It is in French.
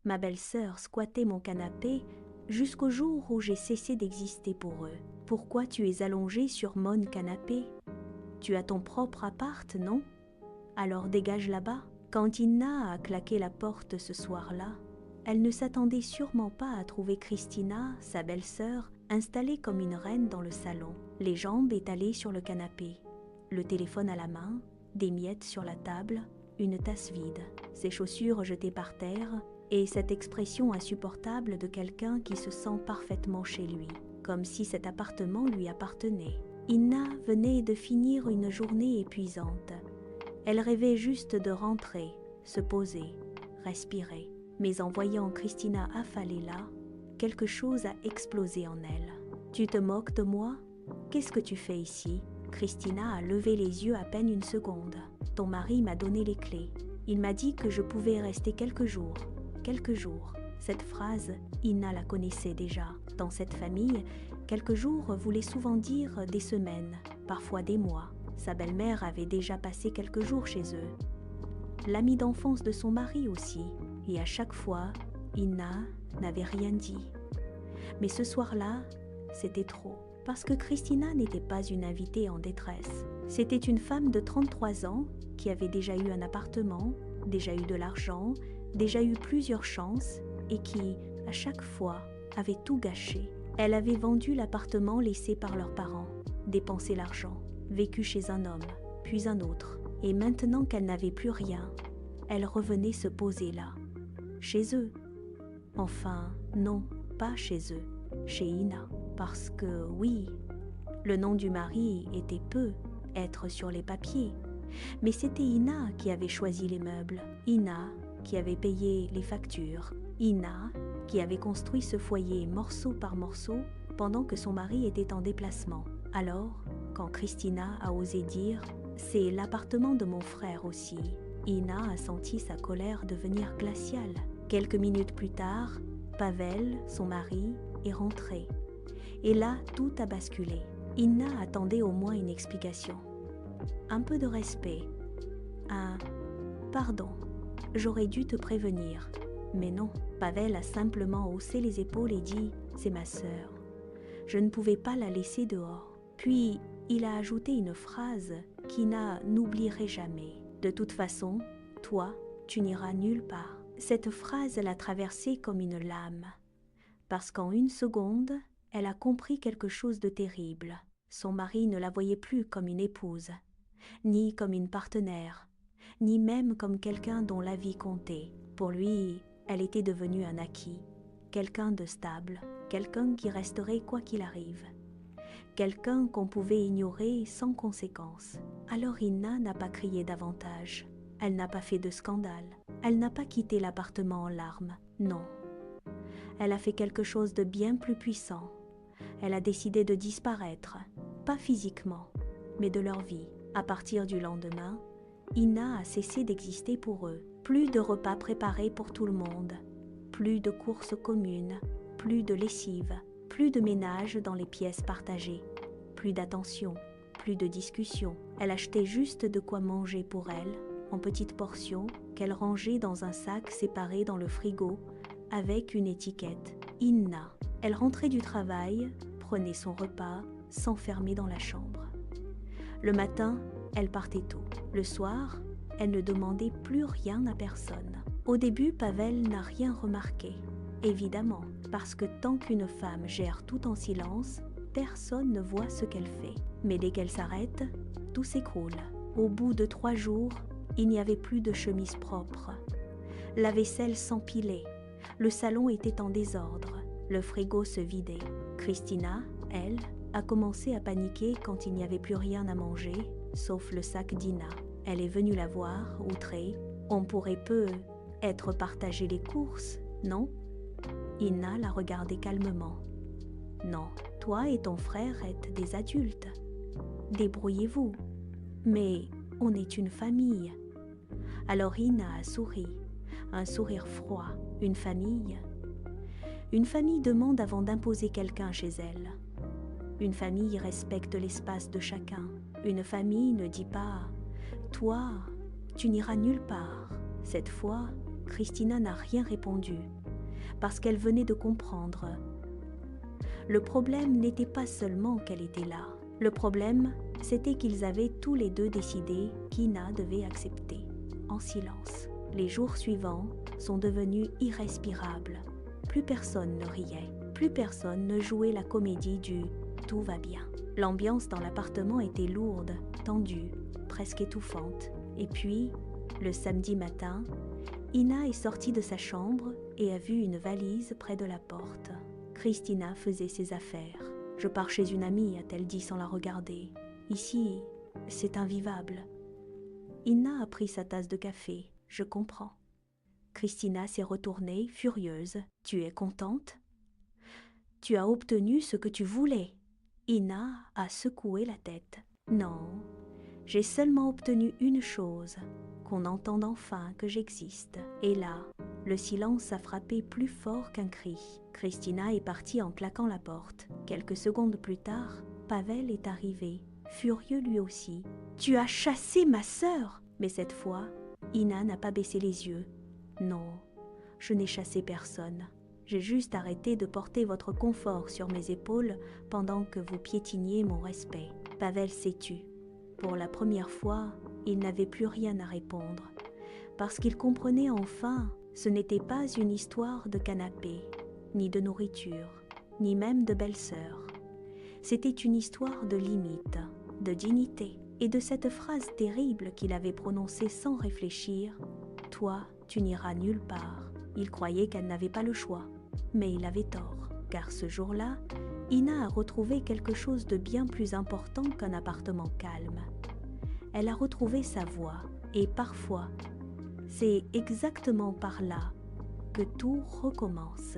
Ma belle-sœur squattait mon canapé jusqu'au jour où j'ai cessé d'exister pour eux. Pourquoi tu es allongée sur mon canapé? Tu as ton propre appart, non? Alors dégage là-bas. Quand Inna a claqué la porte ce soir-là, elle ne s'attendait sûrement pas à trouver Christina, sa belle-sœur, installée comme une reine dans le salon, les jambes étalées sur le canapé, le téléphone à la main, des miettes sur la table, une tasse vide, ses chaussures jetées par terre, et cette expression insupportable de quelqu'un qui se sent parfaitement chez lui, comme si cet appartement lui appartenait. Inna venait de finir une journée épuisante. Elle rêvait juste de rentrer, se poser, respirer. Mais en voyant Christina affalée là, quelque chose a explosé en elle. « Tu te moques de moi? Qu'est-ce que tu fais ici ?» Christina a levé les yeux à peine une seconde. « Ton mari m'a donné les clés. Il m'a dit que je pouvais rester quelques jours. Quelques jours. » Cette phrase, Inna la connaissait déjà. Dans cette famille, quelques jours voulait souvent dire des semaines, parfois des mois. Sa belle-mère avait déjà passé quelques jours chez eux. L'ami d'enfance de son mari aussi. Et à chaque fois, Inna n'avait rien dit. Mais ce soir-là, c'était trop. Parce que Christina n'était pas une invitée en détresse. C'était une femme de 33 ans qui avait déjà eu un appartement, déjà eu de l'argent, déjà eu plusieurs chances et qui, à chaque fois, avait tout gâché. Elle avait vendu l'appartement laissé par leurs parents, dépensé l'argent, vécu chez un homme, puis un autre. Et maintenant qu'elle n'avait plus rien, elle revenait se poser là, chez eux. Enfin, non, pas chez eux, chez Inna. Parce que, oui, le nom du mari était peu être sur les papiers. Mais c'était Inna qui avait choisi les meubles, Inna qui avait payé les factures, Inna qui avait construit ce foyer morceau par morceau pendant que son mari était en déplacement. Alors, quand Christina a osé dire « c'est l'appartement de mon frère aussi », Inna a senti sa colère devenir glaciale. Quelques minutes plus tard, Pavel, son mari, est rentré. Et là, tout a basculé. Inna attendait au moins une explication. Un peu de respect. Un « pardon, j'aurais dû te prévenir ». Mais non, Pavel a simplement haussé les épaules et dit « c'est ma sœur. Je ne pouvais pas la laisser dehors ». Puis, il a ajouté une phrase qu'Inna n'oublierait jamais. « De toute façon, toi, tu n'iras nulle part ». Cette phrase l'a traversée comme une lame. Parce qu'en une seconde, elle a compris quelque chose de terrible. Son mari ne la voyait plus comme une épouse, ni comme une partenaire, ni même comme quelqu'un dont la vie comptait. Pour lui, elle était devenue un acquis, quelqu'un de stable, quelqu'un qui resterait quoi qu'il arrive, quelqu'un qu'on pouvait ignorer sans conséquence. Alors Inna n'a pas crié davantage, elle n'a pas fait de scandale, elle n'a pas quitté l'appartement en larmes, non. Elle a fait quelque chose de bien plus puissant. Elle a décidé de disparaître, pas physiquement, mais de leur vie. À partir du lendemain, Inna a cessé d'exister pour eux. Plus de repas préparés pour tout le monde, plus de courses communes, plus de lessive, plus de ménage dans les pièces partagées, plus d'attention, plus de discussion. Elle achetait juste de quoi manger pour elle, en petites portions, qu'elle rangeait dans un sac séparé dans le frigo, avec une étiquette « Inna ». Elle rentrait du travail, prenait son repas, s'enfermait dans la chambre. Le matin, elle partait tôt. Le soir, elle ne demandait plus rien à personne. Au début, Pavel n'a rien remarqué. Évidemment, parce que tant qu'une femme gère tout en silence, personne ne voit ce qu'elle fait. Mais dès qu'elle s'arrête, tout s'écroule. Au bout de 3 jours, il n'y avait plus de chemise propre. La vaisselle s'empilait. Le salon était en désordre. Le frigo se vidait. Christina, elle, a commencé à paniquer quand il n'y avait plus rien à manger, sauf le sac d'Inna. Elle est venue la voir, outrée. On pourrait peu être partagé les courses, non? Inna la regardait calmement. Non, toi et ton frère êtes des adultes. Débrouillez-vous. Mais on est une famille. Alors Inna a souri, un sourire froid. Une famille. Une famille demande avant d'imposer quelqu'un chez elle. Une famille respecte l'espace de chacun. Une famille ne dit pas « Toi, tu n'iras nulle part ». Cette fois, Christina n'a rien répondu, parce qu'elle venait de comprendre. Le problème n'était pas seulement qu'elle était là. Le problème, c'était qu'ils avaient tous les deux décidé qu'Ina devait accepter, en silence. Les jours suivants sont devenus irrespirables. Plus personne ne riait, plus personne ne jouait la comédie du « tout va bien ». L'ambiance dans l'appartement était lourde, tendue, presque étouffante. Et puis, le samedi matin, Ina est sortie de sa chambre et a vu une valise près de la porte. Christina faisait ses affaires. « Je pars chez une amie », a-t-elle dit sans la regarder. « Ici, c'est invivable. » Ina a pris sa tasse de café. « Je comprends. » Christina s'est retournée, furieuse. « Tu es contente ? Tu as obtenu ce que tu voulais. » Ina a secoué la tête. « Non, j'ai seulement obtenu une chose, qu'on entende enfin que j'existe. » Et là, le silence a frappé plus fort qu'un cri. Christina est partie en claquant la porte. Quelques secondes plus tard, Pavel est arrivé, furieux lui aussi. « Tu as chassé ma sœur !» Mais cette fois, Ina n'a pas baissé les yeux. « Non, je n'ai chassé personne. J'ai juste arrêté de porter votre confort sur mes épaules pendant que vous piétiniez mon respect. » Pavel s'est tu. Pour la première fois, il n'avait plus rien à répondre, parce qu'il comprenait enfin, ce n'était pas une histoire de canapé, ni de nourriture, ni même de belle-sœur. C'était une histoire de limite, de dignité, et de cette phrase terrible qu'il avait prononcée sans réfléchir. « Toi, tu n'iras nulle part. » Il croyait qu'elle n'avait pas le choix, mais il avait tort, car ce jour-là, Ina a retrouvé quelque chose de bien plus important qu'un appartement calme. Elle a retrouvé sa voix, et parfois, c'est exactement par là que tout recommence.